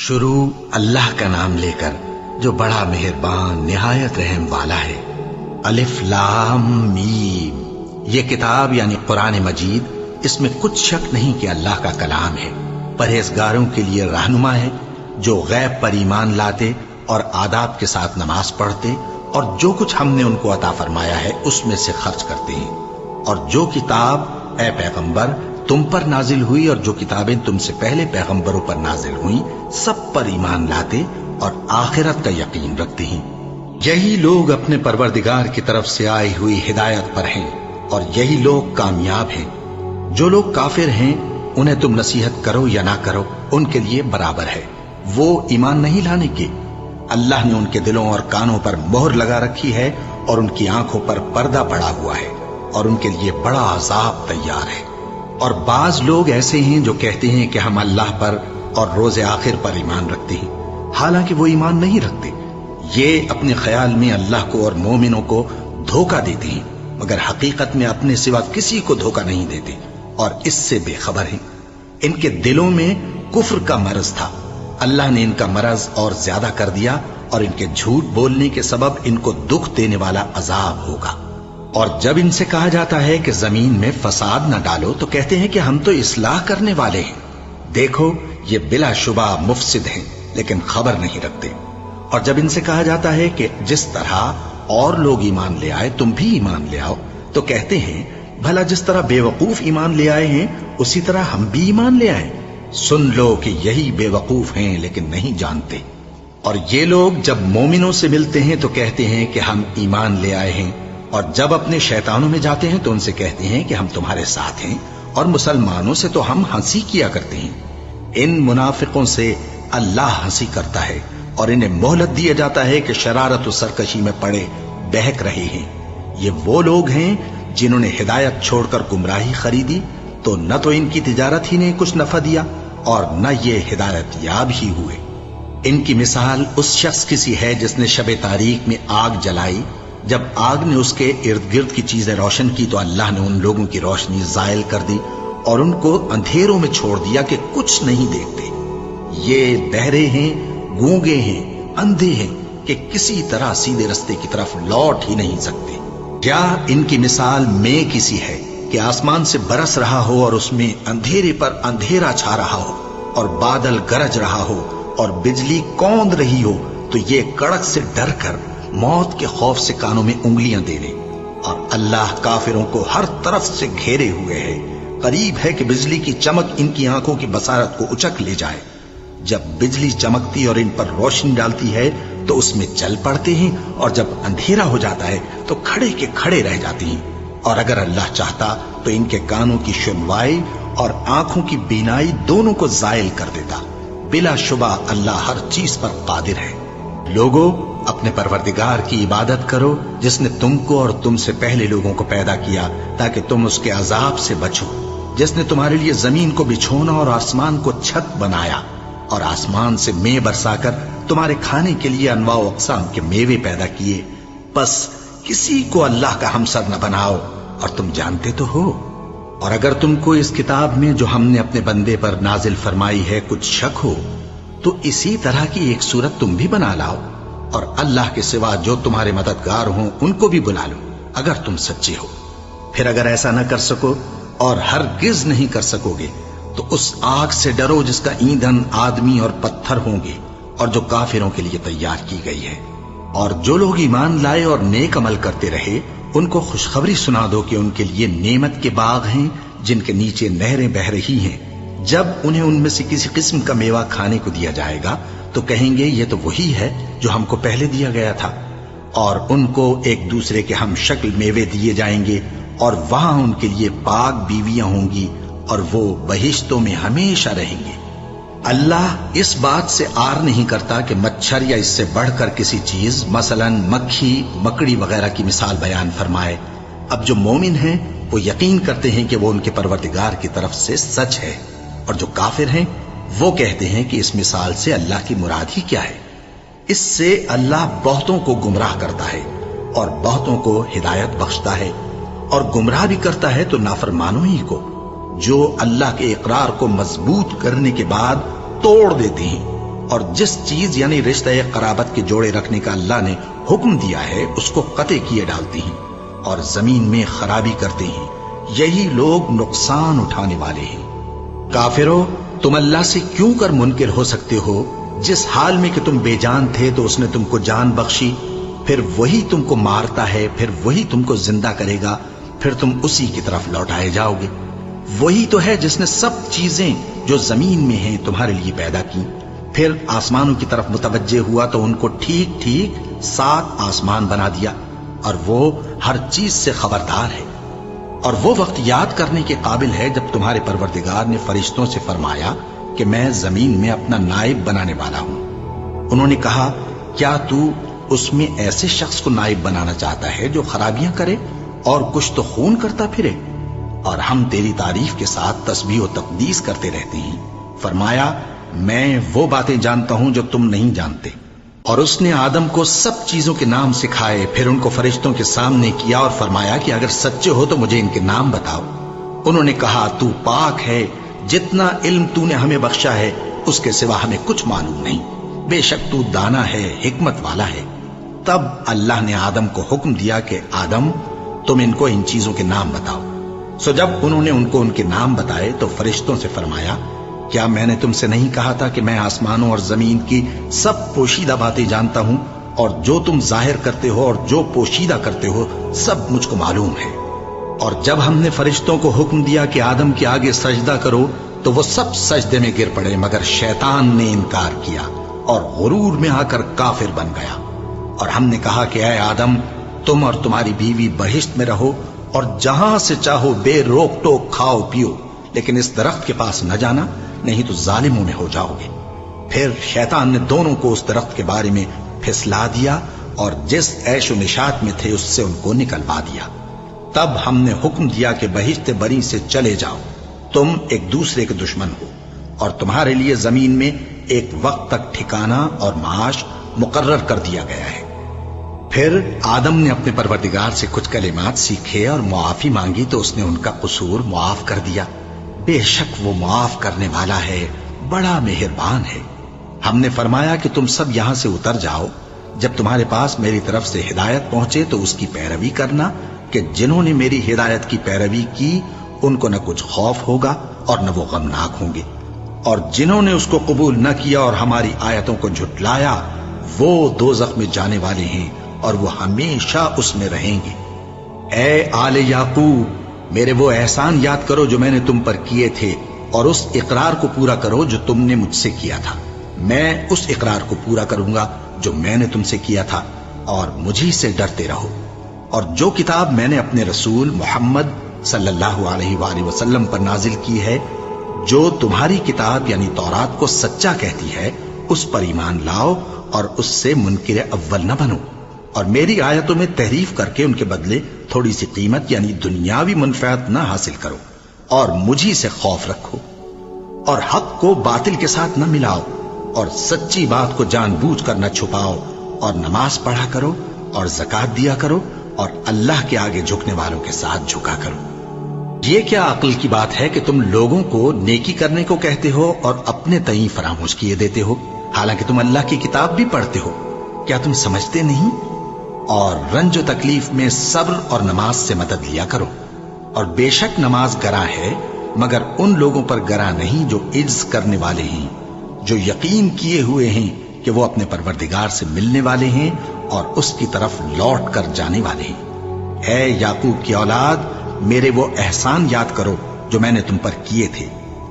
شروع اللہ کا نام لے کر جو بڑا مہربان نہایت رحم والا ہے۔ الف لام میم، یہ کتاب یعنی قرآن مجید، اس میں کچھ شک نہیں کہ اللہ کا کلام ہے، پرہیزگاروں کے لیے رہنما ہے، جو غیب پر ایمان لاتے اور آداب کے ساتھ نماز پڑھتے اور جو کچھ ہم نے ان کو عطا فرمایا ہے اس میں سے خرچ کرتے ہیں، اور جو کتاب اے پیغمبر تم پر نازل ہوئی اور جو کتابیں تم سے پہلے پیغمبروں پر نازل ہوئیں سب پر ایمان لاتے اور آخرت کا یقین رکھتے ہیں۔ یہی لوگ اپنے پروردگار کی طرف سے آئی ہوئی ہدایت پر ہیں اور یہی لوگ کامیاب ہیں۔ جو لوگ کافر ہیں انہیں تم نصیحت کرو یا نہ کرو ان کے لیے برابر ہے، وہ ایمان نہیں لانے کے۔ اللہ نے ان کے دلوں اور کانوں پر مہر لگا رکھی ہے اور ان کی آنکھوں پر پردہ پڑا ہوا ہے اور ان کے لیے بڑا عذاب تیار ہے۔ اور بعض لوگ ایسے ہیں جو کہتے ہیں کہ ہم اللہ پر اور روز آخر پر ایمان رکھتے ہیں، حالانکہ وہ ایمان نہیں رکھتے۔ یہ اپنے خیال میں اللہ کو اور مومنوں کو دھوکہ دیتے ہیں، مگر حقیقت میں اپنے سوا کسی کو دھوکہ نہیں دیتے اور اس سے بے خبر ہیں۔ ان کے دلوں میں کفر کا مرض تھا، اللہ نے ان کا مرض اور زیادہ کر دیا اور ان کے جھوٹ بولنے کے سبب ان کو دکھ دینے والا عذاب ہوگا۔ اور جب ان سے کہا جاتا ہے کہ زمین میں فساد نہ ڈالو تو کہتے ہیں کہ ہم تو اصلاح کرنے والے ہیں۔ دیکھو یہ بلا شبہ مفسد ہیں لیکن خبر نہیں رکھتے۔ اور جب ان سے کہا جاتا ہے کہ جس طرح اور لوگ ایمان لے آئے تم بھی ایمان لے آؤ تو کہتے ہیں بھلا جس طرح بے وقوف ایمان لے آئے ہیں اسی طرح ہم بھی ایمان لے آئیں۔ سن لو کہ یہی بے وقوف ہیں لیکن نہیں جانتے۔ اور یہ لوگ جب مومنوں سے ملتے ہیں تو کہتے ہیں کہ ہم ایمان لے آئے ہیں، اور جب اپنے شیطانوں میں جاتے ہیں تو ان سے کہتے ہیں کہ ہم تمہارے ساتھ ہیں، اور مسلمانوں سے تو ہم ہنسی کیا کرتے ہیں۔ ان منافقوں سے اللہ ہنسی کرتا ہے اور انہیں مہلت دیا جاتا ہے کہ شرارت و سرکشی میں پڑے بہک رہے ہیں۔ یہ وہ لوگ ہیں جنہوں نے ہدایت چھوڑ کر گمراہی خریدی، تو نہ تو ان کی تجارت ہی نے کچھ نفع دیا اور نہ یہ ہدایت یاب ہی ہوئے۔ ان کی مثال اس شخص کی سی ہے جس نے شب تاریک میں آگ جلائی، جب آگ نے اس کے ارد گرد کی چیزیں روشن کی تو اللہ نے ان لوگوں کی روشنی زائل کر دی اور ان کو اندھیروں میں چھوڑ دیا کہ کچھ نہیں دیکھتے۔ یہ بہرے ہیں، گونگے ہیں، اندھے ہیں کہ کسی طرح سیدھے رستے کی طرف لوٹ ہی نہیں سکتے۔ کیا ان کی مثال میں کسی ہے کہ آسمان سے برس رہا ہو اور اس میں اندھیرے پر اندھیرا چھا رہا ہو اور بادل گرج رہا ہو اور بجلی کوند رہی ہو تو یہ کڑک سے ڈر کر موت کے خوف سے کانوں میں انگلیاں دے لے۔ اور اللہ کافروں کو ہر طرف سے گھیرے ہوئے ہے، قریب ہے کہ بجلی کی چمک ان کی آنکھوں کی بصارت کو اچک لے جائے۔ جب بجلی چمکتی اور ان پر روشنی ڈالتی ہے تو اس میں چل پڑتے ہیں، اور جب اندھیرا ہو جاتا ہے تو کھڑے کے کھڑے رہ جاتے ہیں۔ اور اگر اللہ چاہتا تو ان کے کانوں کی سنوائی اور آنکھوں کی بینائی دونوں کو زائل کر دیتا۔ بلا شبہ اللہ ہر چیز پر قادر ہے۔ لوگوں اپنے پروردگار کی عبادت کرو جس نے تم کو اور تم سے پہلے لوگوں کو پیدا کیا تاکہ تم اس کے عذاب سے بچو، جس نے تمہارے لیے زمین کو بچھونا اور آسمان کو چھت بنایا اور آسمان سے مے برسا کر تمہارے کھانے کے لیے انواع و اقسام کے میوے پیدا کیے۔ بس کسی کو اللہ کا ہمسر نہ بناؤ، اور تم جانتے تو ہو۔ اور اگر تم کو اس کتاب میں جو ہم نے اپنے بندے پر نازل فرمائی ہے کچھ شک ہو تو اسی طرح کی ایک صورت تم بھی بنا لاؤ، اور اللہ کے سوا جو تمہارے مددگار ہوں ان کو بھی بلا لو اگر تم سچے ہو۔ پھر اگر ایسا نہ کر سکو اور ہرگز نہیں کر سکو گے تو اس آگ سے ڈرو جس کا ایندھن آدمی اور پتھر ہوں گے اور جو کافروں کے لیے تیار کی گئی ہے۔ اور جو لوگ ایمان لائے اور نیک عمل کرتے رہے ان کو خوشخبری سنا دو کہ ان کے لیے نعمت کے باغ ہیں جن کے نیچے نہریں بہہ رہی ہیں۔ جب انہیں ان میں سے کسی قسم کا میوہ کھانے کو دیا جائے گا تو کہیں گے یہ تو وہی ہے جو ہم کو پہلے دیا گیا تھا، اور ان کو ایک دوسرے کے ہم شکل میوے دیے جائیں گے، اور وہاں ان کے لیے پاک بیویاں ہوں گی اور وہ بہشتوں میں ہمیشہ رہیں گے۔ اللہ اس بات سے آر نہیں کرتا کہ مچھر یا اس سے بڑھ کر کسی چیز مثلا مکھی، مکڑی وغیرہ کی مثال بیان فرمائے۔ اب جو مومن ہیں وہ یقین کرتے ہیں کہ وہ ان کے پروردگار کی طرف سے سچ ہے، اور جو کافر ہیں وہ کہتے ہیں کہ اس مثال سے اللہ کی مراد ہی کیا ہے۔ اس سے اللہ بہتوں کو گمراہ کرتا ہے اور بہتوں کو ہدایت بخشتا ہے، اور گمراہ بھی کرتا ہے تو نافرمانوں ہی کو، جو اللہ کے اقرار کو مضبوط کرنے کے بعد توڑ دیتے ہیں اور جس چیز یعنی رشتہ قرابت کے جوڑے رکھنے کا اللہ نے حکم دیا ہے اس کو قطع کیے ڈالتی ہیں اور زمین میں خرابی کرتے ہیں، یہی لوگ نقصان اٹھانے والے ہیں۔ کافرو، تم اللہ سے کیوں کر منکر ہو سکتے ہو؟ جس حال میں کہ تم بے جان تھے تو اس نے تم کو جان بخشی، پھر وہی تم کو مارتا ہے، پھر وہی تم کو زندہ کرے گا، پھر تم اسی کی طرف لوٹائے جاؤ گے۔ وہی تو ہے جس نے سب چیزیں جو زمین میں ہیں تمہارے لیے پیدا کی، پھر آسمانوں کی طرف متوجہ ہوا تو ان کو ٹھیک ٹھیک 7 آسمان بنا دیا، اور وہ ہر چیز سے خبردار ہے۔ اور وہ وقت یاد کرنے کے قابل ہے جب تمہارے پروردگار نے فرشتوں سے فرمایا کہ میں زمین میں اپنا نائب بنانے والا ہوں۔ انہوں نے کہا، کیا تو اس میں ایسے شخص کو نائب بنانا چاہتا ہے جو خرابیاں کرے اور کچھ تو خون کرتا پھرے؟ اور ہم تیری تعریف کے ساتھ تسبیح و تقدیس کرتے رہتے ہیں۔ فرمایا، میں وہ باتیں جانتا ہوں جو تم نہیں جانتے۔ اور اس نے آدم کو سب چیزوں کے نام سکھائے، پھر ان کو فرشتوں کے سامنے کیا اور فرمایا کہ اگر سچے ہو تو مجھے ان کے نام بتاؤ۔ انہوں نے کہا، تو پاک ہے، جتنا علم تو نے ہمیں بخشا ہے اس کے سوا ہمیں کچھ معلوم نہیں، بے شک تو دانا ہے، حکمت والا ہے۔ تب اللہ نے آدم کو حکم دیا کہ آدم، تم ان کو ان چیزوں کے نام بتاؤ۔ سو جب انہوں نے ان کو ان کے نام بتائے تو فرشتوں سے فرمایا، کیا میں نے تم سے نہیں کہا تھا کہ میں آسمانوں اور زمین کی سب پوشیدہ باتیں جانتا ہوں، اور جو تم ظاہر کرتے ہو اور جو پوشیدہ کرتے ہو سب مجھ کو معلوم ہے۔ اور جب ہم نے فرشتوں کو حکم دیا کہ آدم کے آگے سجدہ کرو تو وہ سب سجدے میں گر پڑے، مگر شیطان نے انکار کیا اور غرور میں آ کر کافر بن گیا۔ اور ہم نے کہا کہ اے آدم، تم اور تمہاری بیوی بہشت میں رہو اور جہاں سے چاہو بے روک ٹوک کھاؤ پیو، لیکن اس درخت کے پاس نہ جانا، نہیں تو ظالموں میں ہو جاؤ گے۔ پھر شیطان نے دونوں کو اس درخت کے بارے میں پھسلا دیا اور جس عیش و نشاط میں تھے اس سے ان کو نکلوا دیا۔ تب ہم نے حکم دیا کہ بہشت بری سے چلے جاؤ، تم ایک دوسرے کے دشمن ہو، اور تمہارے لیے زمین میں ایک وقت تک ٹھکانہ اور معاش مقرر کر دیا گیا ہے۔ پھر آدم نے اپنے پروردگار سے کچھ کلمات سیکھے اور معافی مانگی تو اس نے ان کا قصور معاف کر دیا۔ بے شک وہ معاف کرنے والا ہے، بڑا مہربان ہے۔ ہم نے فرمایا کہ تم سب یہاں سے اتر جاؤ، جب تمہارے پاس میری طرف سے ہدایت پہنچے تو اس کی پیروی کرنا، کہ جنہوں نے میری ہدایت کی پیروی کی ان کو نہ کچھ خوف ہوگا اور نہ وہ غمناک ہوں گے، اور جنہوں نے اس کو قبول نہ کیا اور ہماری آیتوں کو جھٹلایا وہ دوزخ میں جانے والے ہیں اور وہ ہمیشہ اس میں رہیں گے۔ اے آل یعقوب، میرے وہ احسان یاد کرو جو میں نے تم پر کیے تھے، اور اس اقرار کو پورا کرو جو تم نے مجھ سے کیا تھا۔ میں اس اقرار کو پورا کروں گا جو میں نے تم سے کیا تھا، اور مجھی سے ڈرتے رہو۔ اور جو کتاب میں نے اپنے رسول محمد صلی اللہ علیہ وآلہ وسلم پر نازل کی ہے، جو تمہاری کتاب یعنی تورات کو سچا کہتی ہے، اس پر ایمان لاؤ اور اس سے منکر اول نہ بنو، اور میری آیتوں میں تحریف کر کے ان کے بدلے تھوڑی سی قیمت یعنی دنیاوی منفعت نہ حاصل کرو، اور مجھی سے خوف رکھو، اور حق کو باطل کے ساتھ نہ ملاؤ، اور سچی بات کو جان بوجھ کر نہ چھپاؤ، اور نماز پڑھا کرو اور زکوٰۃ دیا کرو، اور اللہ کے آگے جھکنے والوں کے ساتھ جھکا کرو۔ یہ کیا عقل کی بات ہے کہ تم لوگوں کو نیکی کرنے کو کہتے ہو اور اپنے تئیں فراموش کیے دیتے ہو، حالانکہ تم اللہ کی کتاب بھی پڑھتے ہو؟ کیا تم سمجھتے نہیں؟ اور رنج و تکلیف میں صبر اور نماز سے مدد لیا کرو، اور بے شک نماز گراں ہے، مگر ان لوگوں پر گراں نہیں جو عجز کرنے والے ہیں، جو یقین کیے ہوئے ہیں کہ وہ اپنے پروردگار سے ملنے والے ہیں اور اس کی طرف لوٹ کر جانے والے ہیں۔ اے یعقوب کی اولاد، میرے وہ احسان یاد کرو جو میں نے تم پر کیے تھے،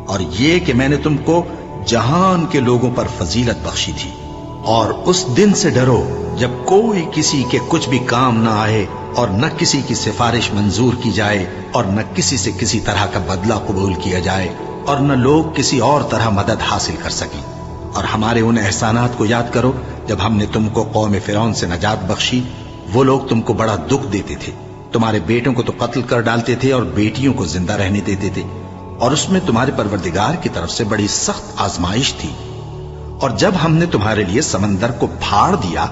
اور یہ کہ میں نے تم کو جہان کے لوگوں پر فضیلت بخشی تھی۔ اور اس دن سے ڈرو جب کوئی کسی کے کچھ بھی کام نہ آئے، اور نہ کسی کی سفارش منظور کی جائے، اور نہ کسی سے کسی طرح کا بدلہ قبول کیا جائے، اور نہ لوگ کسی اور طرح مدد حاصل کر سکیں۔ اور ہمارے ان احسانات کو یاد کرو جب ہم نے تم کو قوم فرعون سے نجات بخشی۔ وہ لوگ تم کو بڑا دکھ دیتے تھے، تمہارے بیٹوں کو تو قتل کر ڈالتے تھے اور بیٹیوں کو زندہ رہنے دیتے تھے، اور اس میں تمہارے پروردگار کی طرف سے بڑی سخت آزمائش تھی۔ اور جب ہم نے تمہارے لیے سمندر کو پھاڑ دیا،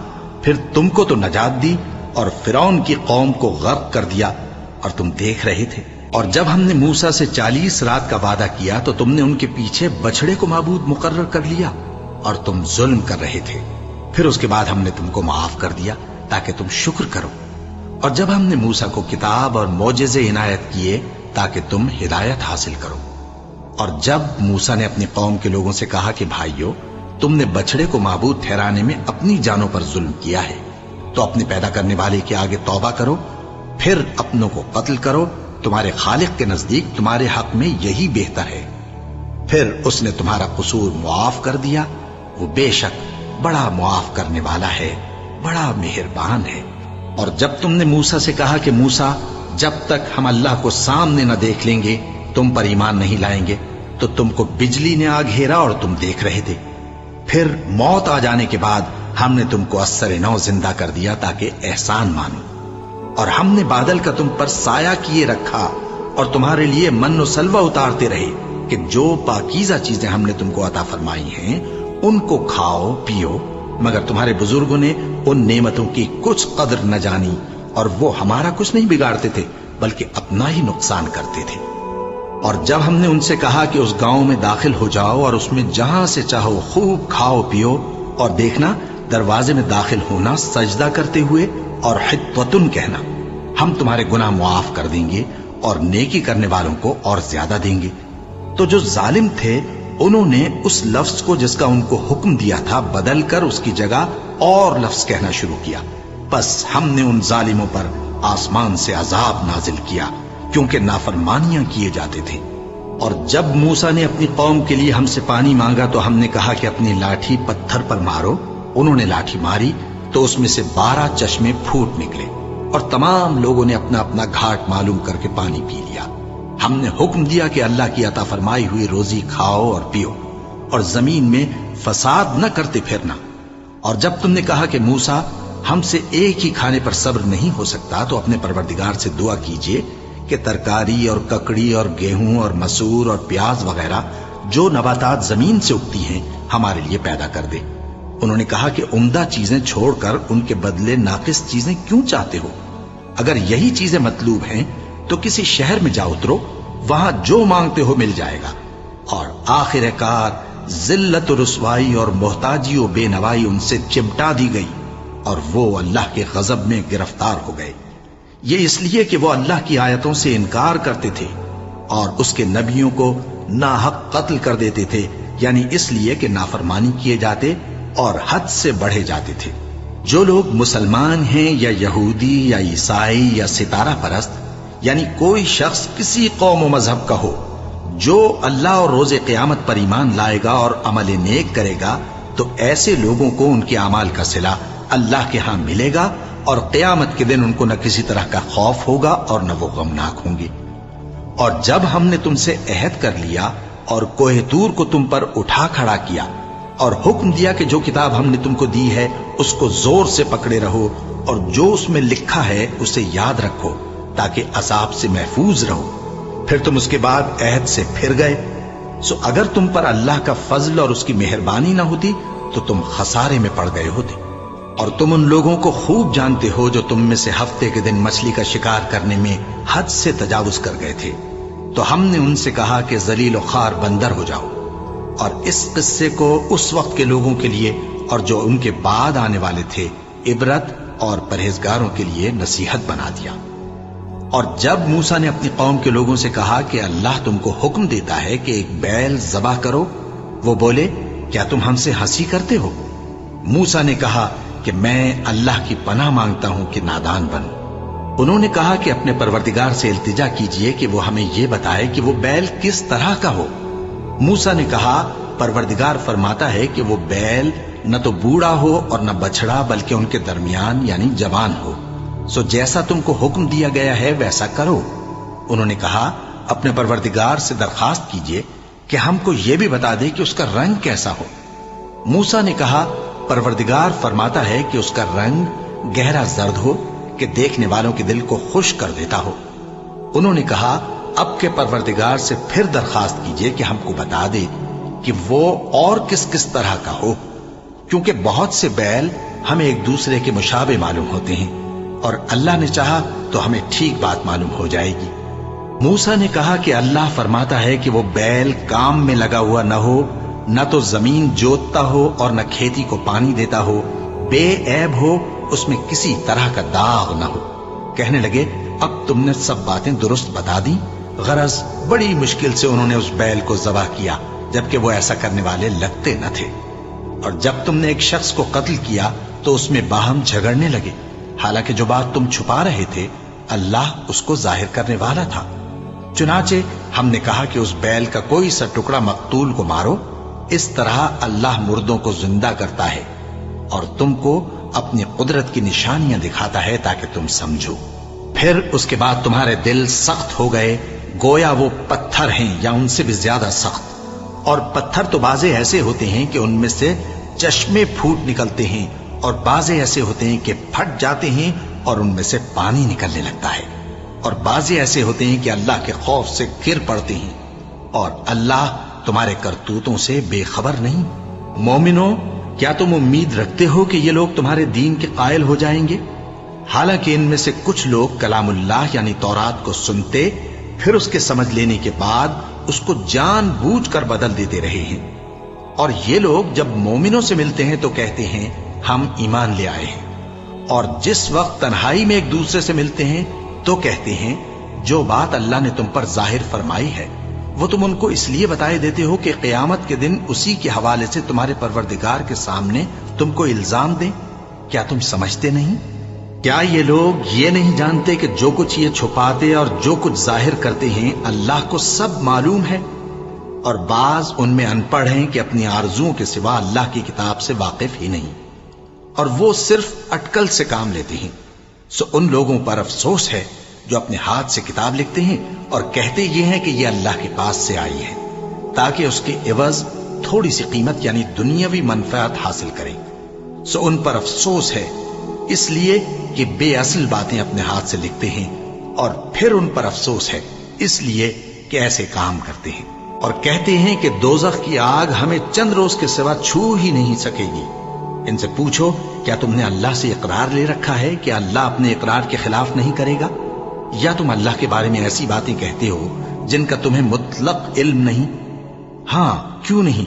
پھر تم کو تو نجات دی اور فرعون کی قوم کو غرق کر دیا، اور تم دیکھ رہے تھے۔ اور جب ہم نے موسیٰ سے 40 رات کا وعدہ کیا تو تم نے ان کے پیچھے بچڑے کو معبود مقرر کر لیا، اور تم ظلم کر رہے تھے. پھر اس کے بعد ہم نے تم کو معاف کر دیا تاکہ تم شکر کرو. اور جب ہم نے موسیٰ کو کتاب اور معجزے عنایت کیے تاکہ تم ہدایت حاصل کرو. اور جب موسیٰ نے اپنی قوم کے لوگوں سے کہا کہ بھائیو، تم نے بچڑے کو معبود ٹھہرانے میں اپنی جانوں پر ظلم کیا ہے، تو اپنے پیدا کرنے والے کے آگے توبہ کرو، پھر اپنوں کو قتل کرو. تمہارے خالق کے نزدیک تمہارے حق میں یہی بہتر ہے. پھر اس نے تمہارا قصور معاف کر دیا. وہ بے شک بڑا معاف کرنے والا ہے، بڑا مہربان ہے. اور جب تم نے موسیٰ سے کہا کہ موسیٰ، جب تک ہم اللہ کو سامنے نہ دیکھ لیں گے تم پر ایمان نہیں لائیں گے، تو تم کو بجلی نے آ گھیرا اور تم دیکھ رہے تھے. پھر موت آ جانے کے بعد ہم نے تم کو اثر نو زندہ کر دیا تاکہ احسان مانو. اور ہم نے بادل کا تم پر سایہ کیے رکھا اور تمہارے لیے من و سلوہ اتارتے رہے کہ جو پاکیزہ چیزیں ہم نے تم کو عطا فرمائی ہیں ان کو کھاؤ پیو. مگر تمہارے بزرگوں نے ان نعمتوں کی کچھ قدر نہ جانی، اور وہ ہمارا کچھ نہیں بگاڑتے تھے بلکہ اپنا ہی نقصان کرتے تھے. اور جب ہم نے ان سے کہا کہ اس گاؤں میں داخل ہو جاؤ اور اس میں جہاں سے چاہو خوب کھاؤ پیو، اور دیکھنا دروازے میں داخل ہونا سجدہ کرتے ہوئے اور حطوتن کہنا، ہم تمہارے گناہ معاف کر دیں گے اور نیکی کرنے والوں کو اور زیادہ دیں گے. تو جو ظالم تھے انہوں نے اس لفظ کو جس کا ان کو حکم دیا تھا بدل کر اس کی جگہ اور لفظ کہنا شروع کیا. بس ہم نے ان ظالموں پر آسمان سے عذاب نازل کیا کیونکہ نافرمانیاں کیے جاتے تھے. اور جب موسیٰ نے اپنی قوم کے لیے ہم سے پانی مانگا تو ہم نے کہا کہ اپنی لاٹھی پتھر پر مارو. انہوں نے لاٹھی ماری تو اس میں سے 12 چشمے پھوٹ نکلے اور تمام لوگوں نے اپنا اپنا گھاٹ معلوم کر کے پانی پی لیا. ہم نے حکم دیا کہ اللہ کی عطا فرمائی ہوئی روزی کھاؤ اور پیو اور زمین میں فساد نہ کرتے پھرنا. اور جب تم نے کہا کہ موسیٰ ہم سے ایک ہی کھانے پر صبر نہیں ہو سکتا تو اپنے پروردگار سے دعا کیجئے کہ ترکاری اور ککڑی اور گیہوں اور مسور اور پیاز وغیرہ جو نباتات زمین سے اگتی ہیں ہمارے لیے پیدا کر دے. انہوں نے کہا کہ عمدہ چیزیں چھوڑ کر ان کے بدلے ناقص چیزیں کیوں چاہتے ہو؟ اگر یہی چیزیں مطلوب ہیں تو کسی شہر میں جا اترو، وہاں جو مانگتے ہو مل جائے گا. اور آخر کار ذلت و رسوائی اور محتاجی و بے نوائی ان سے چمٹا دی گئی اور وہ اللہ کے غضب میں گرفتار ہو گئے. یہ اس لیے کہ وہ اللہ کی آیتوں سے انکار کرتے تھے اور اس کے نبیوں کو ناحق قتل کر دیتے تھے، یعنی اس لیے کہ نافرمانی کیے جاتے اور حد سے بڑھے جاتے تھے. جو لوگ مسلمان ہیں یا یہودی یا عیسائی یا ستارہ پرست، یعنی کوئی شخص کسی قوم و مذہب کا ہو، جو اللہ اور روز قیامت پر ایمان لائے گا اور عمل نیک کرے گا، تو ایسے لوگوں کو ان کے اعمال کا صلہ اللہ کے ہاں ملے گا اور قیامت کے دن ان کو نہ کسی طرح کا خوف ہوگا اور نہ وہ غمناک ہوں گے. اور جب ہم نے تم سے عہد کر لیا اور کوہ طور کو تم پر اٹھا کھڑا کیا اور حکم دیا کہ جو کتاب ہم نے تم کو دی ہے اس کو زور سے پکڑے رہو اور جو اس میں لکھا ہے اسے یاد رکھو تاکہ عذاب سے محفوظ رہو، پھر تم اس کے بعد عہد سے پھر گئے، سو اگر تم پر اللہ کا فضل اور اس کی مہربانی نہ ہوتی تو تم خسارے میں پڑ گئے ہوتے. اور تم ان لوگوں کو خوب جانتے ہو جو تم میں سے ہفتے کے دن مچھلی کا شکار کرنے میں حد سے تجاوز کر گئے تھے، تو ہم نے ان سے کہا کہ ذلیل و خوار بندر ہو جاؤ. اور اس قصے کو اس وقت کے لوگوں کے لیے اور جو ان کے بعد آنے والے تھے عبرت اور پرہیزگاروں کے لیے نصیحت بنا دیا. اور جب موسیٰ نے اپنی قوم کے لوگوں سے کہا کہ اللہ تم کو حکم دیتا ہے کہ ایک بیل ذبح کرو، وہ بولے کیا تم ہم سے ہنسی کرتے ہو؟ موسیٰ نے کہا کہ میں اللہ کی پناہ مانگتا ہوں کہ نادان بنوں. انہوں نے کہا کہ اپنے پروردگار سے التجا کیجئے کہ وہ ہمیں یہ بتائے کہ وہ بیل کس طرح کا ہو. موسیٰ نے کہا پروردگار فرماتا ہے کہ وہ بیل نہ تو بوڑھا ہو اور نہ بچڑا بلکہ ان کے درمیان یعنی جوان ہو، سو جیسا تم کو حکم دیا گیا ہے ویسا کرو. انہوں نے کہا اپنے پروردگار سے درخواست کیجئے کہ ہم کو یہ بھی بتا دے کہ اس کا رنگ کیسا ہو. موسیٰ نے کہا پروردگار فرماتا ہے کہ اس کا رنگ گہرا زرد ہو کہ دیکھنے والوں کے دل کو خوش کر دیتا ہو. انہوں نے کہا اب کے پروردگار سے پھر درخواست کیجئے کہ ہم کو بتا دے کہ وہ اور کس کس طرح کا ہو، کیونکہ بہت سے بیل ہمیں ایک دوسرے کے مشابہ معلوم ہوتے ہیں اور اللہ نے چاہا تو ہمیں ٹھیک بات معلوم ہو جائے گی. موسیٰ نے کہا کہ اللہ فرماتا ہے کہ وہ بیل کام میں لگا ہوا نہ ہو نہ تو زمین جوتتا ہو اور نہ کھیتی کو پانی دیتا ہو، بے عیب ہو، اس میں کسی طرح کا داغ نہ ہو۔ کہنے لگے اب تم نے سب باتیں درست بتا دی۔ غرض بڑی مشکل سے انہوں نے اس بیل کو ذبح کیا، جبکہ وہ ایسا کرنے والے لگتے نہ تھے۔ اور جب تم نے ایک شخص کو قتل کیا تو اس میں باہم جھگڑنے لگے، حالانکہ جو بات تم چھپا رہے تھے اللہ اس کو ظاہر کرنے والا تھا۔ چنانچہ ہم نے کہا کہ اس بیل کا کوئی سا ٹکڑا مقتول کو مارو، اس طرح اللہ مردوں کو زندہ کرتا ہے اور تم کو اپنی قدرت کی نشانیاں دکھاتا ہے تاکہ تم سمجھو۔ پھر اس کے بعد تمہارے دل سخت ہو گئے، گویا وہ پتھر ہیں یا ان سے بھی زیادہ سخت۔ اور پتھر تو بعضے ایسے ہوتے ہیں کہ ان میں سے چشمے پھوٹ نکلتے ہیں، اور بعضے ایسے ہوتے ہیں کہ پھٹ جاتے ہیں اور ان میں سے پانی نکلنے لگتا ہے، اور بعضے ایسے ہوتے ہیں کہ اللہ کے خوف سے گر پڑتے ہیں، اور اللہ تمہارے کرتوتوں سے بے خبر نہیں۔ مومنو، کیا تم امید رکھتے ہو کہ یہ لوگ تمہارے دین کے قائل ہو جائیں گے؟ حالانکہ ان میں سے کچھ لوگ کلام اللہ یعنی تورات کو سنتے، پھر اس کے سمجھ لینے کے بعد اس کو جان بوجھ کر بدل دیتے رہے ہیں۔ اور یہ لوگ جب مومنوں سے ملتے ہیں تو کہتے ہیں ہم ایمان لے آئے ہیں، اور جس وقت تنہائی میں ایک دوسرے سے ملتے ہیں تو کہتے ہیں جو بات اللہ نے تم پر ظاہر فرمائی ہے وہ تم ان کو اس لیے بتائے دیتے ہو کہ قیامت کے دن اسی کے حوالے سے تمہارے پروردگار کے سامنے تم کو الزام دیں۔ کیا تم سمجھتے نہیں؟ کیا یہ لوگ یہ نہیں جانتے کہ جو کچھ یہ چھپاتے اور جو کچھ ظاہر کرتے ہیں اللہ کو سب معلوم ہے؟ اور بعض ان میں ان پڑھ ہیں کہ اپنی آرزوؤں کے سوا اللہ کی کتاب سے واقف ہی نہیں، اور وہ صرف اٹکل سے کام لیتے ہیں۔ سو ان لوگوں پر افسوس ہے جو اپنے ہاتھ سے کتاب لکھتے ہیں اور کہتے یہ ہیں کہ یہ اللہ کے پاس سے آئی ہے، تاکہ اس کے عوض تھوڑی سی قیمت یعنی دنیاوی منفعت حاصل کریں۔ سو ان پر افسوس ہے اس لیے کہ بے اصل باتیں اپنے ہاتھ سے لکھتے ہیں، اور پھر ان پر افسوس ہے اس لیے کہ ایسے کام کرتے ہیں، اور کہتے ہیں کہ دوزخ کی آگ ہمیں چند روز کے سوا چھو ہی نہیں سکے گی۔ ان سے پوچھو کیا تم نے اللہ سے اقرار لے رکھا ہے کہ اللہ اپنے اقرار کے خلاف نہیں کرے گا؟ یا تم اللہ کے بارے میں ایسی باتیں کہتے ہو جن کا تمہیں مطلق علم نہیں؟ ہاں کیوں نہیں،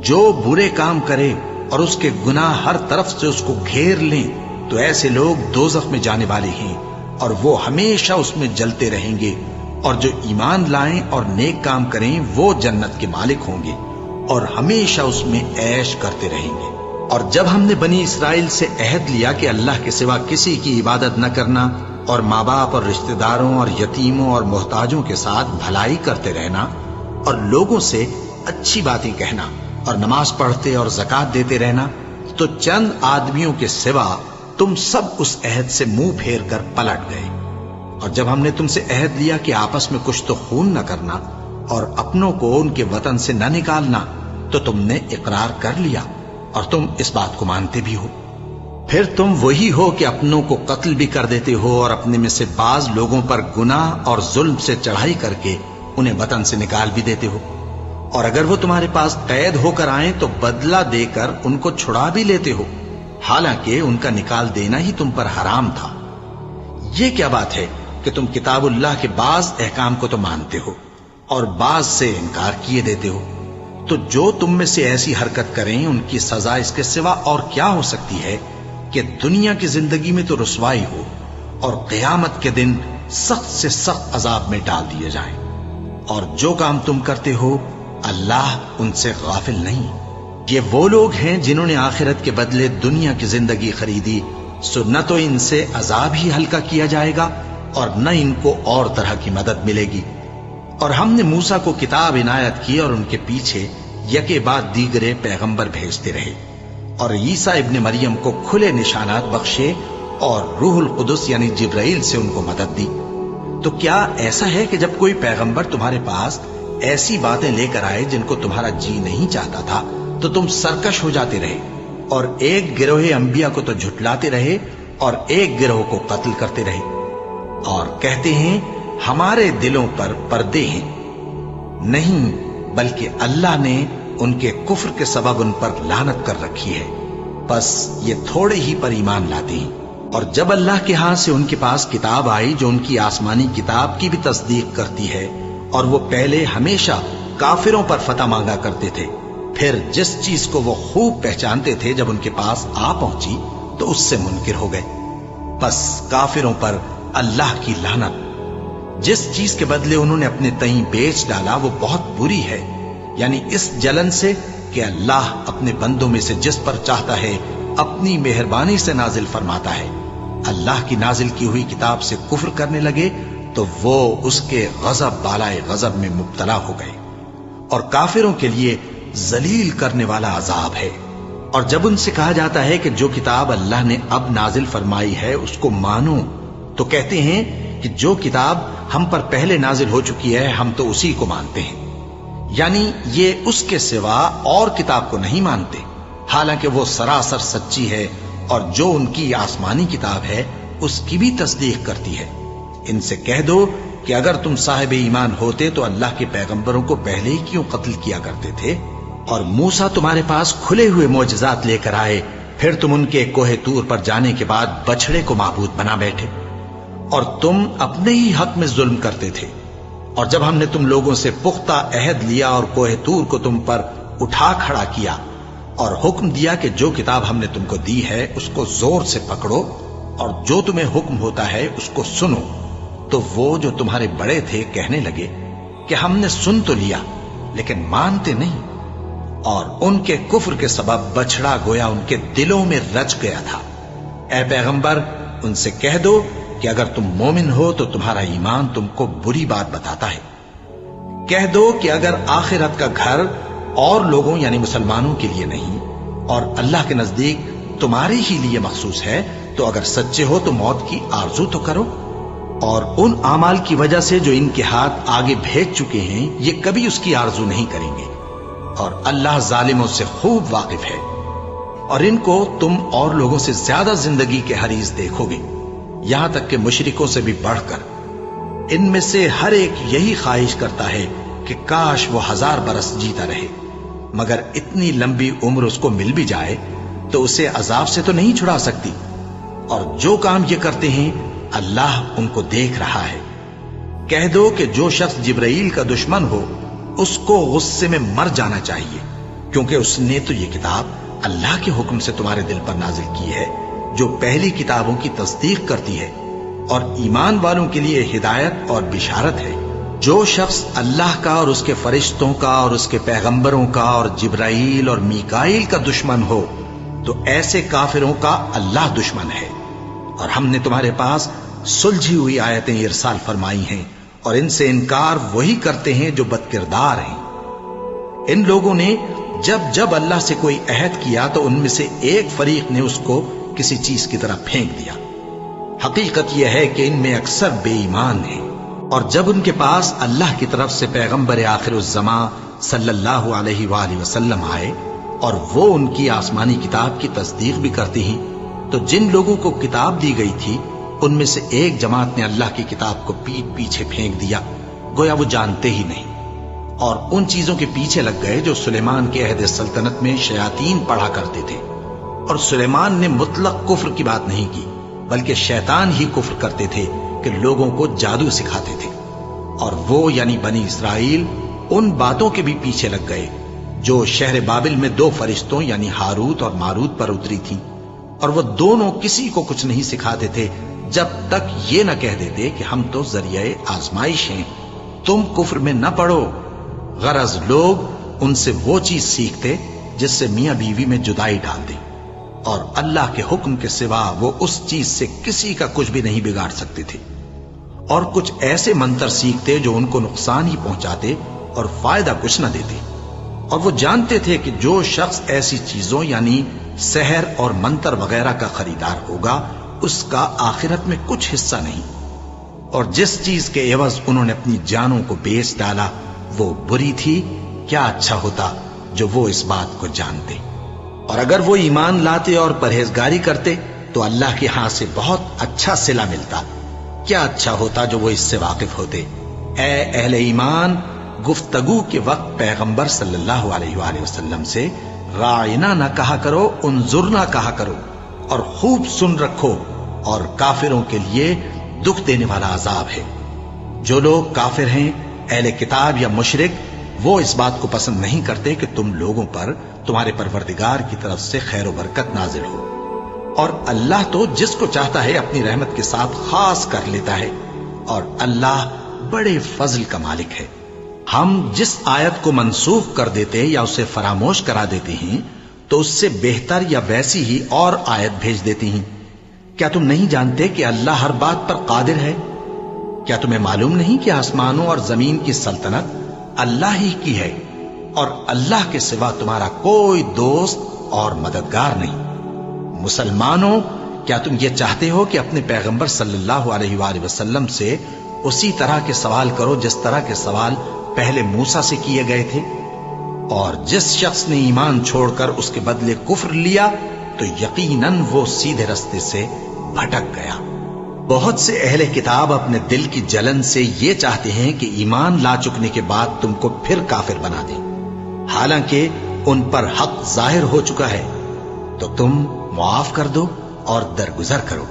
جو برے کام کرے اور اس کے گناہ ہر طرف سے اس کو گھیر لیں تو ایسے لوگ دوزخ میں جانے والے ہیں، اور وہ ہمیشہ اس میں جلتے رہیں گے، اور جو ایمان لائیں اور نیک کام کریں وہ جنت کے مالک ہوں گے اور ہمیشہ اس میں عیش کرتے رہیں گے۔ اور جب ہم نے بنی اسرائیل سے عہد لیا کہ اللہ کے سوا کسی کی عبادت نہ کرنا، اور ماں باپ اور رشتہ داروں اور یتیموں اور محتاجوں کے ساتھ بھلائی کرتے رہنا، اور لوگوں سے اچھی باتیں کہنا، اور نماز پڑھتے اور زکوٰۃ دیتے رہنا، تو چند آدمیوں کے سوا تم سب اس عہد سے منہ پھیر کر پلٹ گئے۔ اور جب ہم نے تم سے عہد لیا کہ آپس میں کچھ تو خون نہ کرنا اور اپنوں کو ان کے وطن سے نہ نکالنا، تو تم نے اقرار کر لیا اور تم اس بات کو مانتے بھی ہو۔ پھر تم وہی ہو کہ اپنوں کو قتل بھی کر دیتے ہو، اور اپنے میں سے بعض لوگوں پر گناہ اور ظلم سے چڑھائی کر کے انہیں وطن سے نکال بھی دیتے ہو، اور اگر وہ تمہارے پاس قید ہو کر آئیں تو بدلہ دے کر ان کو چھڑا بھی لیتے ہو، حالانکہ ان کا نکال دینا ہی تم پر حرام تھا۔ یہ کیا بات ہے کہ تم کتاب اللہ کے بعض احکام کو تو مانتے ہو اور بعض سے انکار کیے دیتے ہو؟ تو جو تم میں سے ایسی حرکت کریں ان کی سزا اس کے سوا اور کیا ہو سکتی ہے کہ دنیا کی زندگی میں تو رسوائی ہو اور قیامت کے دن سخت سے سخت عذاب میں ڈال دیے جائیں۔ اور جو کام تم کرتے ہو اللہ ان سے غافل نہیں۔ یہ وہ لوگ ہیں جنہوں نے آخرت کے بدلے دنیا کی زندگی خریدی، سو نہ تو ان سے عذاب ہی ہلکا کیا جائے گا اور نہ ان کو اور طرح کی مدد ملے گی۔ اور ہم نے موسیٰ کو کتاب عنایت کی اور ان کے پیچھے یکے بعد دیگرے پیغمبر بھیجتے رہے، اور عیسیٰ ابن مریم کو کھلے نشانات بخشے اور روح القدس یعنی جبرائیل سے ان کو مدد دی۔ تو کیا ایسا ہے کہ جب کوئی پیغمبر تمہارے پاس ایسی باتیں لے کر آئے جن کو تمہارا جی نہیں چاہتا تھا تو تم سرکش ہو جاتے رہے، اور ایک گروہ انبیاء کو تو جھٹلاتے رہے اور ایک گروہ کو قتل کرتے رہے، اور کہتے ہیں ہمارے دلوں پر پردے ہیں؟ نہیں، بلکہ اللہ نے ان کے کفر کے سبب ان پر لعنت کر رکھی ہے، بس یہ تھوڑے ہی پر ایمان لاتے ہیں۔ اور جب اللہ کے ہاں سے ان کے پاس کتاب آئی جو ان کی آسمانی کتاب کی بھی تصدیق کرتی ہے، اور وہ پہلے ہمیشہ کافروں پر فتح مانگا کرتے تھے، پھر جس چیز کو وہ خوب پہچانتے تھے جب ان کے پاس آ پہنچی تو اس سے منکر ہو گئے۔ بس کافروں پر اللہ کی لعنت۔ جس چیز کے بدلے انہوں نے اپنے تئیں بیچ ڈالا وہ بہت بری ہے، یعنی اس جلن سے کہ اللہ اپنے بندوں میں سے جس پر چاہتا ہے اپنی مہربانی سے نازل فرماتا ہے۔ اللہ کی نازل کی ہوئی کتاب سے کفر کرنے لگے تو وہ اس کے غضب بالائے غضب میں مبتلا ہو گئے، اور کافروں کے لیے ذلیل کرنے والا عذاب ہے۔ اور جب ان سے کہا جاتا ہے کہ جو کتاب اللہ نے اب نازل فرمائی ہے اس کو مانو، تو کہتے ہیں کہ جو کتاب ہم پر پہلے نازل ہو چکی ہے ہم تو اسی کو مانتے ہیں، یعنی یہ اس کے سوا اور کتاب کو نہیں مانتے، حالانکہ وہ سراسر سچی ہے اور جو ان کی آسمانی کتاب ہے اس کی بھی تصدیق کرتی ہے۔ ان سے کہہ دو کہ اگر تم صاحب ایمان ہوتے تو اللہ کے پیغمبروں کو پہلے ہی کیوں قتل کیا کرتے تھے؟ اور موسیٰ تمہارے پاس کھلے ہوئے معجزات لے کر آئے، پھر تم ان کے کوہ طور پر جانے کے بعد بچڑے کو معبود بنا بیٹھے، اور تم اپنے ہی حق میں ظلم کرتے تھے۔ اور جب ہم نے تم لوگوں سے پختہ عہد لیا اور کوہ طور کو تم پر اٹھا کھڑا کیا اور حکم دیا کہ جو کتاب ہم نے تم کو دی ہے اس کو زور سے پکڑو اور جو تمہیں حکم ہوتا ہے اس کو سنو، تو وہ جو تمہارے بڑے تھے کہنے لگے کہ ہم نے سن تو لیا لیکن مانتے نہیں، اور ان کے کفر کے سبب بچڑا گویا ان کے دلوں میں رچ گیا تھا۔ اے پیغمبر ان سے کہہ دو کہ اگر تم مومن ہو تو تمہارا ایمان تم کو بری بات بتاتا ہے۔ کہہ دو کہ اگر آخرت کا گھر اور لوگوں یعنی مسلمانوں کے لیے نہیں اور اللہ کے نزدیک تمہارے ہی لیے مخصوص ہے تو اگر سچے ہو تو موت کی آرزو تو کرو، اور ان اعمال کی وجہ سے جو ان کے ہاتھ آگے بھیج چکے ہیں یہ کبھی اس کی آرزو نہیں کریں گے، اور اللہ ظالموں سے خوب واقف ہے۔ اور ان کو تم اور لوگوں سے زیادہ زندگی کے حریص دیکھو گے، یہاں تک کہ مشرکوں سے بھی بڑھ کر۔ ان میں سے ہر ایک یہی خواہش کرتا ہے کہ کاش وہ 1000 برس جیتا رہے، مگر اتنی لمبی عمر اس کو مل بھی جائے تو اسے عذاب سے تو نہیں چھڑا سکتی، اور جو کام یہ کرتے ہیں اللہ ان کو دیکھ رہا ہے۔ کہہ دو کہ جو شخص جبرائیل کا دشمن ہو اس کو غصے میں مر جانا چاہیے، کیونکہ اس نے تو یہ کتاب اللہ کے حکم سے تمہارے دل پر نازل کی ہے جو پہلی کتابوں کی تصدیق کرتی ہے، اور ایمان والوں کے لیے ہدایت اور بشارت ہے۔ جو شخص اللہ کا اور اس کے فرشتوں کا اور اس کے پیغمبروں کا اور جبرائیل اور میکائیل کا دشمن ہو تو ایسے کافروں کا اللہ دشمن ہے۔ اور ہم نے تمہارے پاس سلجھی ہوئی آیتیں ارسال فرمائی ہیں، اور ان سے انکار وہی کرتے ہیں جو بد کردار ہیں۔ ان لوگوں نے جب جب اللہ سے کوئی عہد کیا تو ان میں سے ایک فریق نے اس کو کسی چیز کی طرح پھینک دیا۔ حقیقت یہ ہے کہ ان میں اکثر بے ایمان ہیں، اور جب ان کے پاس اللہ کی طرف سے پیغمبر آخر الزماں صلی اللہ علیہ وآلہ وسلم آئے اور وہ ان کی آسمانی کتاب کی تصدیق بھی کرتے ہیں، تو جن لوگوں کو کتاب دی گئی تھی ان میں سے ایک جماعت نے اللہ کی کتاب کو پیٹ پیچھے پھینک دیا، گویا وہ جانتے ہی نہیں، اور ان چیزوں کے پیچھے لگ گئے جو سلیمان کے عہد سلطنت میں شیاطین پڑھا کرتے تھے۔ اور سلیمان نے مطلق کفر کی بات نہیں کی، بلکہ شیطان ہی کفر کرتے تھے کہ لوگوں کو جادو سکھاتے تھے، اور وہ یعنی بنی اسرائیل ان باتوں کے بھی پیچھے لگ گئے جو شہر بابل میں 2 فرشتوں یعنی ہاروت اور ماروت پر اتری تھی، اور وہ دونوں کسی کو کچھ نہیں سکھاتے تھے جب تک یہ نہ کہہ دیتے کہ ہم تو ذریعہ آزمائش ہیں، تم کفر میں نہ پڑو۔ غرض لوگ ان سے وہ چیز سیکھتے جس سے میاں بیوی میں جدائی ڈال دے، اور اللہ کے حکم کے سوا وہ اس چیز سے کسی کا کچھ بھی نہیں بگاڑ سکتے تھے، اور کچھ ایسے منتر سیکھتے جو ان کو نقصان ہی پہنچاتے اور فائدہ کچھ نہ دیتے، اور وہ جانتے تھے کہ جو شخص ایسی چیزوں یعنی سحر اور منتر وغیرہ کا خریدار ہوگا اس کا آخرت میں کچھ حصہ نہیں، اور جس چیز کے عوض انہوں نے اپنی جانوں کو بیچ ڈالا وہ بری تھی۔ کیا اچھا ہوتا جو وہ اس بات کو جانتے، اور اگر وہ ایمان لاتے اور پرہیزگاری کرتے تو اللہ کے ہاں سے بہت اچھا صلہ ملتا۔ کیا اچھا ہوتا جو وہ اس سے واقف ہوتے۔ اے اہل ایمان، گفتگو کے وقت پیغمبر صلی اللہ علیہ وآلہ وسلم سے راعنا نہ کہا کرو، انظرنا کہا کرو، اور خوب سن رکھو، اور کافروں کے لیے دکھ دینے والا عذاب ہے۔ جو لوگ کافر ہیں، اہل کتاب یا مشرک، وہ اس بات کو پسند نہیں کرتے کہ تم لوگوں پر تمہارے پروردگار کی طرف سے خیر و برکت نازل ہو، اور اللہ تو جس کو چاہتا ہے اپنی رحمت کے ساتھ خاص کر لیتا ہے، اور اللہ بڑے فضل کا مالک ہے۔ ہم جس آیت کو منسوخ کر دیتے یا اسے فراموش کرا دیتے ہیں تو اس سے بہتر یا ویسی ہی اور آیت بھیج دیتی ہیں۔ کیا تم نہیں جانتے کہ اللہ ہر بات پر قادر ہے؟ کیا تمہیں معلوم نہیں کہ آسمانوں اور زمین کی سلطنت اللہ ہی کی ہے، اور اللہ کے سوا تمہارا کوئی دوست اور مددگار نہیں؟ مسلمانوں، کیا تم یہ چاہتے ہو کہ اپنے پیغمبر صلی اللہ علیہ وآلہ وسلم سے اسی طرح کے سوال کرو جس طرح کے سوال پہلے موسیٰ سے کیے گئے تھے؟ اور جس شخص نے ایمان چھوڑ کر اس کے بدلے کفر لیا تو یقیناً وہ سیدھے رستے سے بھٹک گیا۔ بہت سے اہل کتاب اپنے دل کی جلن سے یہ چاہتے ہیں کہ ایمان لا چکنے کے بعد تم کو پھر کافر بنا دیں، حالانکہ ان پر حق ظاہر ہو چکا ہے۔ تو تم معاف کر دو اور درگزر کرو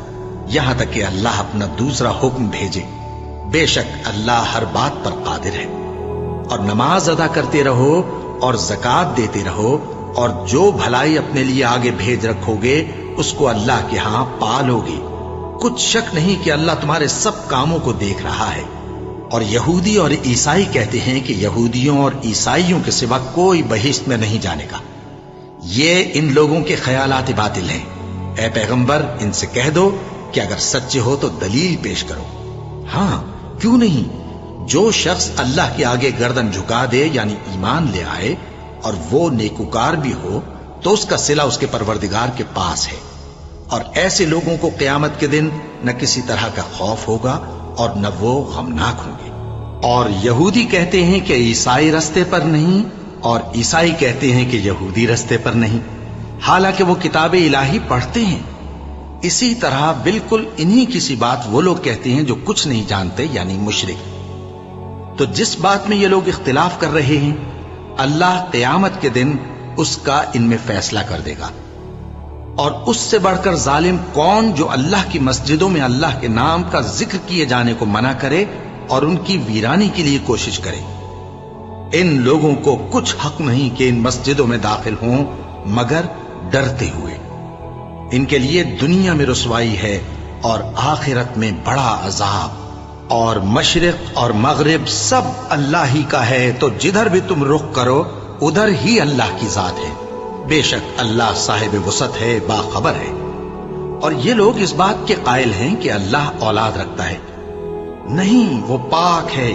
یہاں تک کہ اللہ اپنا دوسرا حکم بھیجے۔ بے شک اللہ ہر بات پر قادر ہے۔ اور نماز ادا کرتے رہو اور زکوٰۃ دیتے رہو، اور جو بھلائی اپنے لیے آگے بھیج رکھو گے اس کو اللہ کے ہاں پالو گے۔ کچھ شک نہیں کہ اللہ تمہارے سب کاموں کو دیکھ رہا ہے۔ اور یہودی اور عیسائی کہتے ہیں کہ یہودیوں اور عیسائیوں کے سوا کوئی بہشت میں نہیں جانے گا۔ یہ ان لوگوں کے خیالات باطل ہیں۔ اے پیغمبر، ان سے کہہ دو کہ اگر سچے ہو تو دلیل پیش کرو۔ ہاں، کیوں نہیں؟ جو شخص اللہ کے آگے گردن جھکا دے یعنی ایمان لے آئے اور وہ نیکوکار بھی ہو تو اس کا صلہ اس کے پروردگار کے پاس ہے، اور ایسے لوگوں کو قیامت کے دن نہ کسی طرح کا خوف ہوگا اور نہ وہ غمناک ہوں گے۔ اور یہودی کہتے ہیں کہ عیسائی رستے پر نہیں، اور عیسائی کہتے ہیں کہ یہودی رستے پر نہیں، حالانکہ وہ کتاب الہی پڑھتے ہیں۔ اسی طرح بالکل انہی کسی بات وہ لوگ کہتے ہیں جو کچھ نہیں جانتے یعنی مشرک۔ تو جس بات میں یہ لوگ اختلاف کر رہے ہیں اللہ قیامت کے دن اس کا ان میں فیصلہ کر دے گا۔ اور اس سے بڑھ کر ظالم کون جو اللہ کی مسجدوں میں اللہ کے نام کا ذکر کیے جانے کو منع کرے اور ان کی ویرانی کے لیے کوشش کرے۔ ان لوگوں کو کچھ حق نہیں کہ ان مسجدوں میں داخل ہوں مگر ڈرتے ہوئے۔ ان کے لیے دنیا میں رسوائی ہے اور آخرت میں بڑا عذاب۔ اور مشرق اور مغرب سب اللہ ہی کا ہے، تو جدھر بھی تم رخ کرو ادھر ہی اللہ کی ذات ہے۔ بے شک اللہ صاحب وسعت ہے، باخبر ہے۔ اور یہ لوگ اس بات کے قائل ہیں کہ اللہ اولاد رکھتا ہے۔ نہیں، وہ پاک ہے،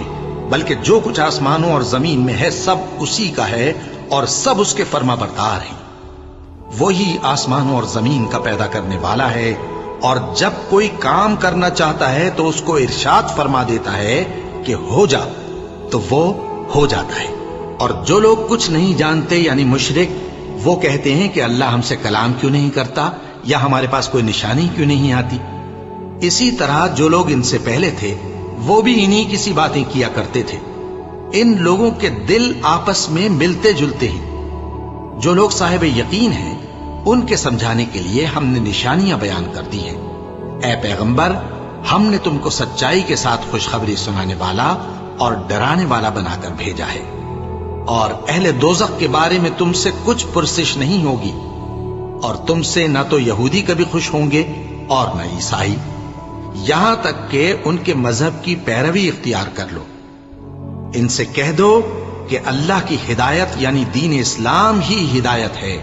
بلکہ جو کچھ آسمانوں اور زمین میں ہے سب اسی کا ہے اور سب اس کے فرما بردار ہیں۔ وہی آسمانوں اور زمین کا پیدا کرنے والا ہے، اور جب کوئی کام کرنا چاہتا ہے تو اس کو ارشاد فرما دیتا ہے کہ ہو جا، تو وہ ہو جاتا ہے۔ اور جو لوگ کچھ نہیں جانتے یعنی مشرک، وہ کہتے ہیں کہ اللہ ہم سے کلام کیوں نہیں کرتا یا ہمارے پاس کوئی نشانی کیوں نہیں آتی۔ اسی طرح جو لوگ ان سے پہلے تھے وہ بھی انہی کسی باتیں کیا کرتے تھے۔ ان لوگوں کے دل آپس میں ملتے جلتے ہیں۔ جو لوگ صاحب یقین ہیں ان کے سمجھانے کے لیے ہم نے نشانیاں بیان کر دی ہیں۔ اے پیغمبر، ہم نے تم کو سچائی کے ساتھ خوشخبری سنانے والا اور ڈرانے والا بنا کر بھیجا ہے، اور اہل دوزخ کے بارے میں تم سے کچھ پرسش نہیں ہوگی، اور تم سے نہ تو یہودی کبھی خوش ہوں گے اور نہ عیسائی، یہاں تک کہ ان کے مذہب کی پیروی اختیار کر لو۔ ان سے کہہ دو کہ اللہ کی ہدایت یعنی دین اسلام ہی ہدایت ہے،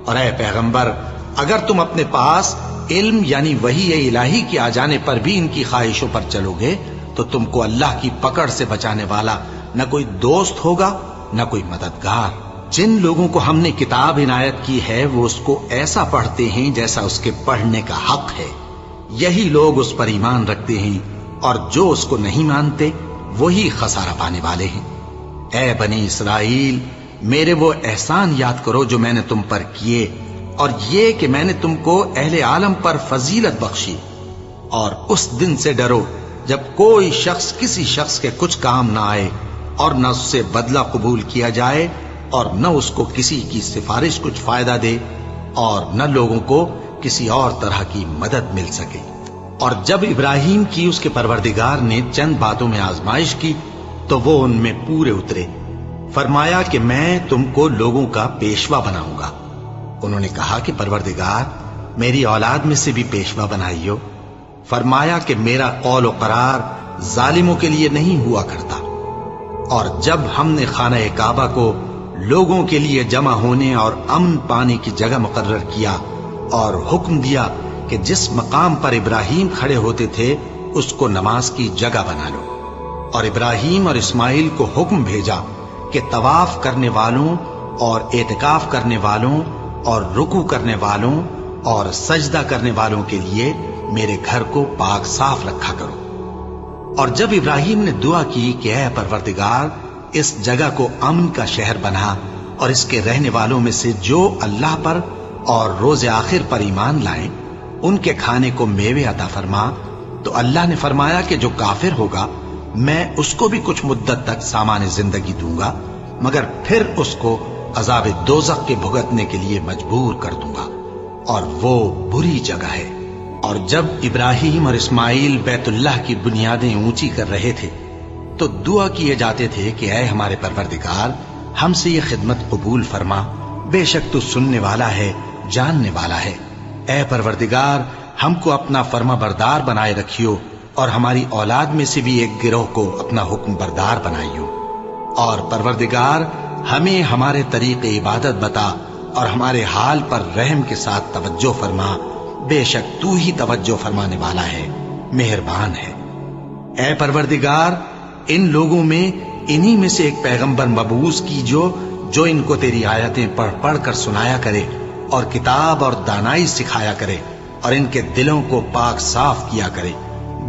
اور اے پیغمبر، اگر تم اپنے پاس علم یعنی وحی الہی کے آ جانے پر بھی ان کی خواہشوں پر چلو گے تو تم کو اللہ کی پکڑ سے بچانے والا نہ کوئی دوست ہوگا نہ کوئی مددگار۔ جن لوگوں کو ہم نے کتاب عنایت کی ہے وہ اس کو ایسا پڑھتے ہیں جیسا اس کے پڑھنے کا حق ہے، یہی لوگ اس پر ایمان رکھتے ہیں، اور جو اس کو نہیں مانتے وہی خسارہ پانے والے ہیں۔ اے بنی اسرائیل، میرے وہ احسان یاد کرو جو میں نے تم پر کیے، اور یہ کہ میں نے تم کو اہل عالم پر فضیلت بخشی، اور اس دن سے ڈرو جب کوئی شخص کسی شخص کے کچھ کام نہ آئے اور نہ اس سے بدلہ قبول کیا جائے اور نہ اس کو کسی کی سفارش کچھ فائدہ دے اور نہ لوگوں کو کسی اور طرح کی مدد مل سکے۔ اور جب ابراہیم کی اس کے پروردگار نے چند باتوں میں آزمائش کی تو وہ ان میں پورے اترے، فرمایا کہ میں تم کو لوگوں کا پیشوا بناؤں گا۔ انہوں نے کہا کہ پروردگار میری اولاد میں سے بھی پیشوا بنائیو۔ فرمایا کہ میرا قول و قرار ظالموں کے لیے نہیں ہوا کرتا۔ اور جب ہم نے خانہ کعبہ کو لوگوں کے لیے جمع ہونے اور امن پانے کی جگہ مقرر کیا اور حکم دیا کہ جس مقام پر ابراہیم کھڑے ہوتے تھے اس کو نماز کی جگہ بنا لو، اور ابراہیم اور اسماعیل کو حکم بھیجا کہ طواف کرنے والوں اور اعتکاف کرنے والوں اور رکوع کرنے والوں اور سجدہ کرنے والوں کے لیے میرے گھر کو پاک صاف رکھا کرو۔ اور جب ابراہیم نے دعا کی کہ اے پروردگار اس جگہ کو امن کا شہر بنا، اور اس کے رہنے والوں میں سے جو اللہ پر اور روز آخر پر ایمان لائیں ان کے کھانے کو میوے عطا فرما، تو اللہ نے فرمایا کہ جو کافر ہوگا میں اس کو بھی کچھ مدت تک سامان زندگی دوں گا، مگر پھر اس کو عذاب دوزخ کے بھگتنے کے لیے مجبور کر دوں گا، اور وہ بری جگہ ہے۔ اور جب ابراہیم اور اسماعیل بیت اللہ کی بنیادیں اونچی کر رہے تھے تو دعا کیے جاتے تھے کہ اے ہمارے پروردگار ہم سے یہ خدمت قبول فرما، بے شک تو سننے والا ہے، جاننے والا ہے۔ اے پروردگار ہم کو اپنا فرما بردار بنائے رکھیو، اور ہماری اولاد میں سے بھی ایک گروہ کو اپنا حکم بردار بنائیو۔ اور پروردگار ہمیں ہمارے طریق عبادت بتا، اور ہمارے حال پر رحم کے ساتھ توجہ فرما، بے شک تو ہی توجہ فرمانے والا ہے، مہربان ہے۔ اے پروردگار ان لوگوں میں انہی میں سے ایک پیغمبر مبعوث کیجو جو ان کو تیری آیتیں پڑھ پڑھ کر سنایا کرے اور کتاب اور دانائی سکھایا کرے اور ان کے دلوں کو پاک صاف کیا کرے،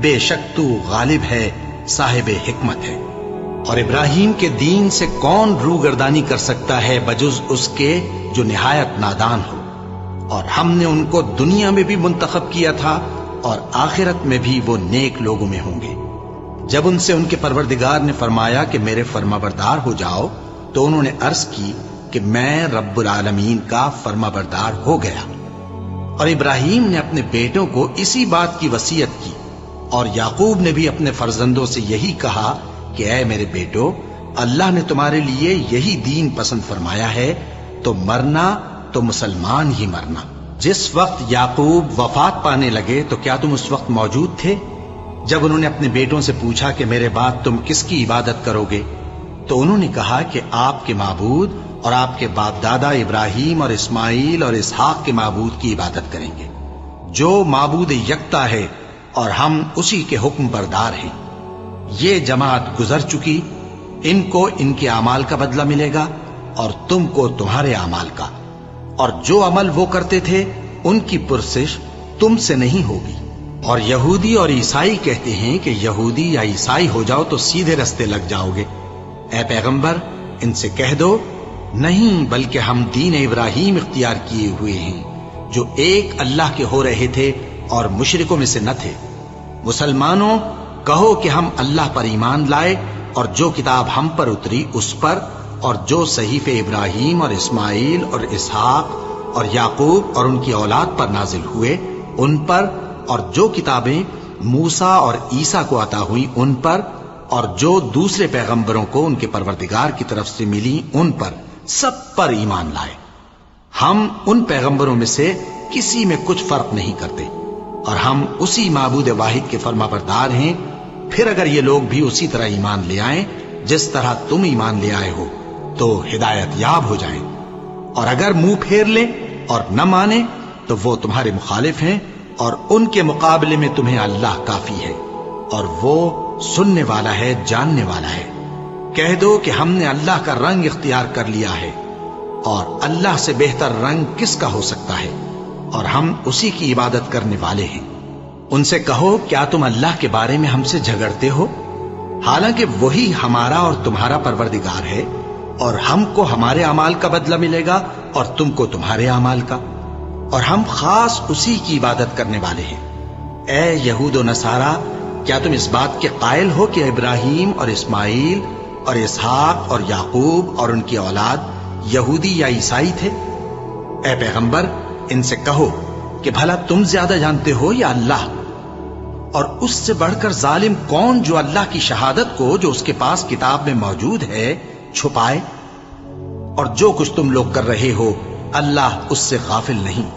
بے شک تو غالب ہے، صاحب حکمت ہے۔ اور ابراہیم کے دین سے کون روگردانی کر سکتا ہے بجز اس کے جو نہایت نادان ہو؟ اور ہم نے ان کو دنیا میں بھی منتخب کیا تھا اور آخرت میں بھی وہ نیک لوگوں میں ہوں گے۔ جب ان سے ان کے پروردگار نے فرمایا کہ میرے فرما بردار ہو جاؤ تو انہوں نے عرض کی کہ میں رب العالمین کا فرما بردار ہو گیا۔ اور ابراہیم نے اپنے بیٹوں کو اسی بات کی وصیت کی، اور یعقوب نے بھی اپنے فرزندوں سے یہی کہا کہ اے میرے بیٹو، اللہ نے تمہارے لیے یہی دین پسند فرمایا ہے، تو مرنا تو مسلمان ہی مرنا۔ جس وقت یعقوب وفات پانے لگے تو کیا تم اس وقت موجود تھے جب انہوں نے اپنے بیٹوں سے پوچھا کہ میرے بعد تم کس کی عبادت کرو گے؟ تو انہوں نے کہا کہ آپ کے معبود اور آپ کے باپ دادا ابراہیم اور اسماعیل اور اسحاق کے معبود کی عبادت کریں گے، جو معبود یکتا ہے اور ہم اسی کے حکم بردار ہیں۔ یہ جماعت گزر چکی، ان کو ان کے اعمال کا بدلہ ملے گا اور تم کو تمہارے اعمال کا، اور جو عمل وہ کرتے تھے ان کی پرسش تم سے نہیں ہوگی۔ اور یہودی اور عیسائی کہتے ہیں کہ یہودی یا عیسائی ہو جاؤ تو سیدھے رستے لگ جاؤ گے۔ اے پیغمبر ان سے کہہ دو نہیں، بلکہ ہم دین ابراہیم اختیار کیے ہوئے ہیں جو ایک اللہ کے ہو رہے تھے اور مشرکوں میں سے نہ تھے۔ مسلمانوں کہو کہ ہم اللہ پر ایمان لائے اور جو کتاب ہم پر اتری اس پر، اور جو صحیفے ابراہیم اور اسماعیل اور اسحاق اور یعقوب اور ان کی اولاد پر نازل ہوئے ان پر، اور جو کتابیں موسیٰ اور عیسیٰ کو عطا ہوئی ان پر، اور جو دوسرے پیغمبروں کو ان کے پروردگار کی طرف سے ملی ان پر، سب پر ایمان لائے۔ ہم ان پیغمبروں میں سے کسی میں کچھ فرق نہیں کرتے، اور ہم اسی معبود واحد کے فرما بردار ہیں۔ پھر اگر یہ لوگ بھی اسی طرح ایمان لے آئیں جس طرح تم ایمان لے آئے ہو تو ہدایت یاب ہو جائیں، اور اگر منہ پھیر لیں اور نہ مانے تو وہ تمہارے مخالف ہیں، اور ان کے مقابلے میں تمہیں اللہ کافی ہے، اور وہ سننے والا ہے، جاننے والا ہے۔ کہہ دو کہ ہم نے اللہ کا رنگ اختیار کر لیا ہے، اور اللہ سے بہتر رنگ کس کا ہو سکتا ہے، اور ہم اسی کی عبادت کرنے والے ہیں۔ ان سے کہو کیا تم اللہ کے بارے میں ہم سے جھگڑتے ہو، حالانکہ وہی ہمارا اور تمہارا پروردگار ہے، اور ہم کو ہمارے اعمال کا بدلہ ملے گا اور تم کو تمہارے اعمال کا، اور ہم خاص اسی کی عبادت کرنے والے ہیں۔ اے یہود و نصارا، کیا تم اس بات کے قائل ہو کہ ابراہیم اور اسماعیل اور اسحاق اور یعقوب اور ان کی اولاد یہودی یا عیسائی تھے؟ اے پیغمبر ان سے کہو کہ بھلا تم زیادہ جانتے ہو یا اللہ؟ اور اس سے بڑھ کر ظالم کون جو اللہ کی شہادت کو جو اس کے پاس کتاب میں موجود ہے چھپائے؟ اور جو کچھ تم لوگ کر رہے ہو اللہ اس سے غافل نہیں۔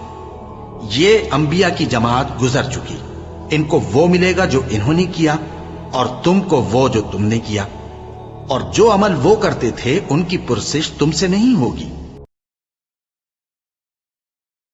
یہ انبیاء کی جماعت گزر چکی، ان کو وہ ملے گا جو انہوں نے کیا، اور تم کو وہ جو تم نے کیا، اور جو عمل وہ کرتے تھے ان کی پرسش تم سے نہیں ہوگی۔